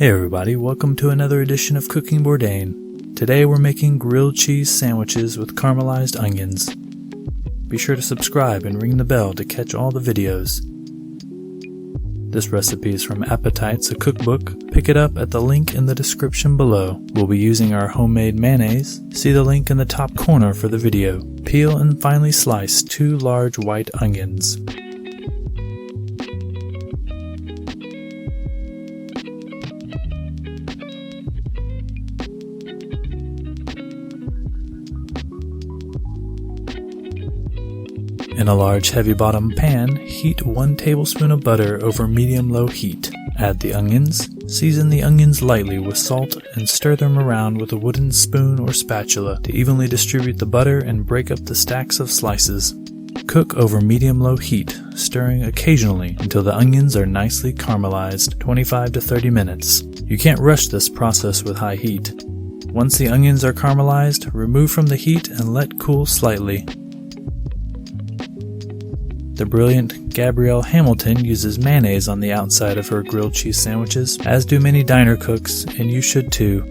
Hey everybody, welcome to another edition of Cooking Bourdain. Today we're making grilled cheese sandwiches with caramelized onions. Be sure to subscribe and ring the bell to catch all the videos. This recipe is from Appetites, a cookbook. Pick it up at the link in the description below. We'll be using our homemade mayonnaise. See the link in the top corner for the video. Peel and finely slice 2 large white onions. In a large heavy-bottom pan, heat 1 tablespoon of butter over medium-low heat. Add the onions. Season the onions lightly with salt and stir them around with a wooden spoon or spatula to evenly distribute the butter and break up the stacks of slices. Cook over medium-low heat, stirring occasionally until the onions are nicely caramelized, 25 to 30 minutes. You can't rush this process with high heat. Once the onions are caramelized, remove from the heat and let cool slightly. The brilliant Gabrielle Hamilton uses mayonnaise on the outside of her grilled cheese sandwiches, as do many diner cooks, and you should too.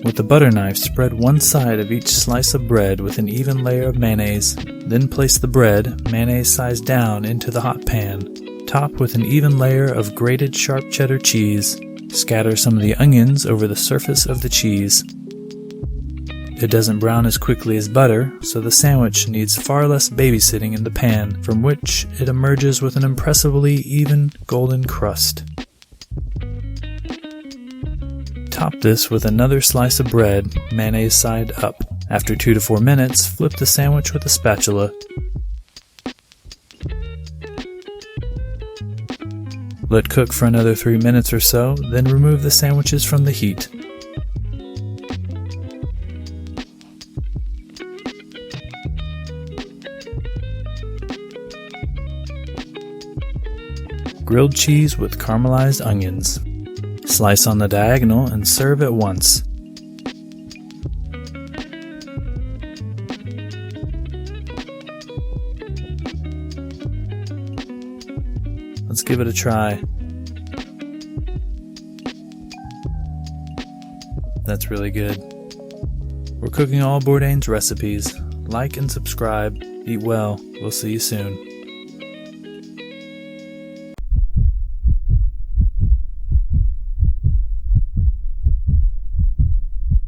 With a butter knife, spread one side of each slice of bread with an even layer of mayonnaise. Then place the bread, mayonnaise sized down, into the hot pan. Top with an even layer of grated sharp cheddar cheese. Scatter some of the onions over the surface of the cheese. It doesn't brown as quickly as butter, so the sandwich needs far less babysitting in the pan, from which it emerges with an impressively even golden crust. Top this with another slice of bread, mayonnaise side up. After 2 to 4 minutes, flip the sandwich with a spatula. Let cook for another 3 minutes or so, then remove the sandwiches from the heat. Grilled cheese with caramelized onions. Slice on the diagonal and serve at once. Let's give it a try. That's really good. We're cooking all Bourdain's recipes. Like and subscribe. Eat well. We'll see you soon.